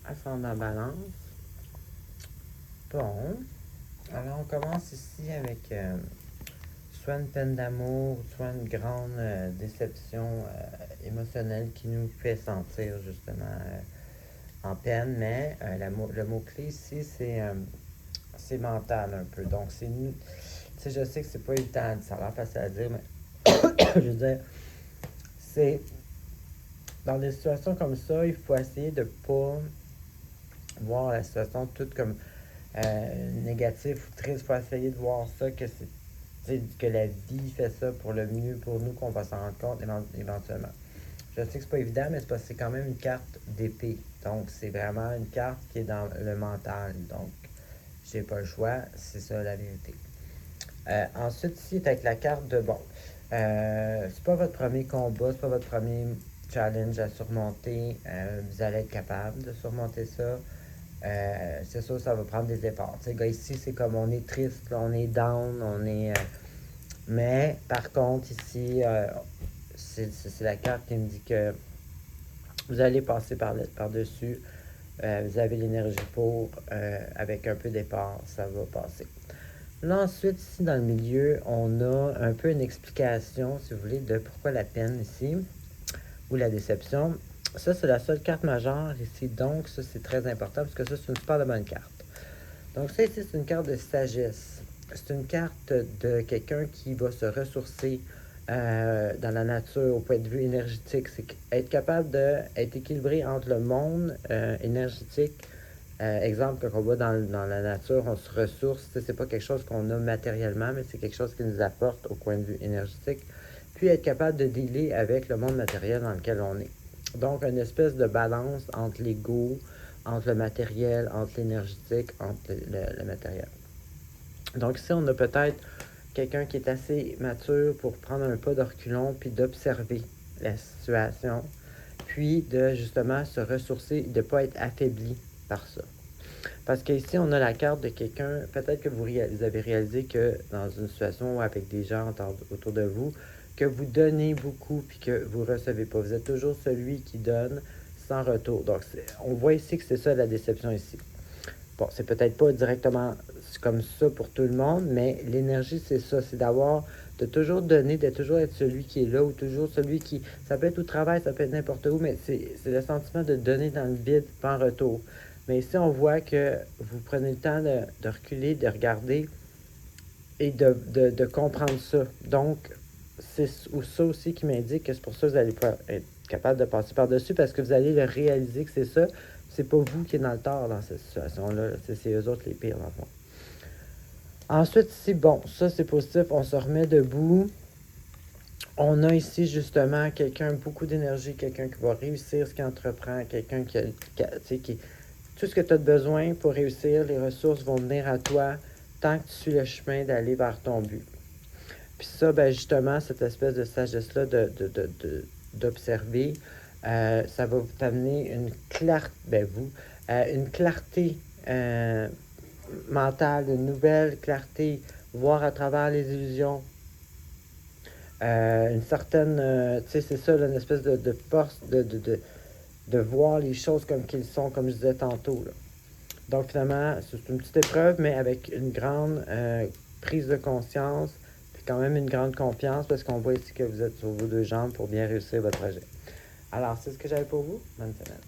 ascendant balance. Bon. Alors, on commence ici avec soit une peine d'amour, soit une grande déception émotionnelle qui nous fait sentir justement en peine. Mais le mot-clé ici, c'est mental un peu. Donc, tu sais, je sais que c'est pas évident, ça a l'air facile à dire, mais je veux dire, c'est dans des situations comme ça, il faut essayer de pas voir la situation toute comme négative ou triste. Il faut essayer de voir ça que la vie fait ça pour le mieux pour nous, qu'on va s'en rendre compte éventuellement. Je sais que c'est pas évident, mais c'est parce que c'est quand même une carte d'épée. Donc, c'est vraiment une carte qui est dans le mental. Donc, j'ai pas le choix, c'est ça la vérité. Ensuite, ici, avec la carte de bon. C'est pas votre premier combat, c'est pas votre premier challenge à surmonter. Vous allez être capable de surmonter ça. C'est sûr, ça va prendre des efforts. Tu sais, gars, ici, c'est comme on est triste, là, on est down, on est. Mais par contre, ici, c'est la carte qui me dit que vous allez passer par-dessus. Vous avez l'énergie pour, avec un peu d'effort, ça va passer. Là, ensuite, ici, dans le milieu, on a un peu une explication, si vous voulez, de pourquoi la peine ici, ou la déception. Ça, c'est la seule carte majeure ici, donc ça, c'est très important, parce que ça, c'est une super de bonne carte. Donc ça, ici, c'est une carte de sagesse. C'est une carte de quelqu'un qui va se ressourcer dans la nature au point de vue énergétique. C'est être capable d'être équilibré entre le monde énergétique. Exemple, quand on va dans la nature, on se ressource. C'est pas quelque chose qu'on a matériellement, mais c'est quelque chose qui nous apporte au point de vue énergétique. Puis être capable de dealer avec le monde matériel dans lequel on est. Donc, une espèce de balance entre l'ego, entre le matériel, entre l'énergétique, entre le matériel. Donc ici, on a peut-être quelqu'un qui est assez mature pour prendre un pas de reculons puis d'observer la situation, puis de justement se ressourcer, de ne pas être affaibli par ça. Parce qu'ici, on a la carte de quelqu'un, peut-être que vous avez réalisé que dans une situation avec des gens autour de vous, que vous donnez beaucoup puis que vous ne recevez pas. Vous êtes toujours celui qui donne sans retour. Donc, on voit ici que c'est ça la déception ici. Bon, c'est peut-être pas directement comme ça pour tout le monde, mais l'énergie, c'est ça. C'est de toujours donner, de toujours être celui qui est là ou toujours celui qui. Ça peut être au travail, ça peut être n'importe où, mais c'est le sentiment de donner dans le vide, pas en retour. Mais ici, on voit que vous prenez le temps de reculer, de regarder et de comprendre ça. Donc, c'est ça aussi qui m'indique que c'est pour ça que vous allez pas être capable de passer par-dessus parce que vous allez le réaliser que c'est ça. C'est pas vous qui êtes dans le tort dans cette situation-là. C'est eux autres les pires, dans le fond. Ensuite, ici, bon, ça c'est positif. On se remet debout. On a ici justement quelqu'un, beaucoup d'énergie, quelqu'un qui va réussir ce qu'il entreprend, quelqu'un qui tout ce que tu as besoin pour réussir, les ressources vont venir à toi tant que tu suis le chemin d'aller vers ton but. Puis ça, ben justement, cette espèce de sagesse-là d'observer, ça va vous amener une clarté, une clarté mentale, une nouvelle clarté, voir à travers les illusions. Une certaine, tu sais, c'est ça, là, une espèce de force de voir les choses comme qu'ils sont, comme je disais tantôt. Là. Donc finalement, c'est une petite épreuve, mais avec une grande prise de conscience, puis quand même une grande confiance, parce qu'on voit ici que vous êtes sur vos deux jambes pour bien réussir votre projet. Alors, c'est ce que j'avais pour vous. Bonne semaine.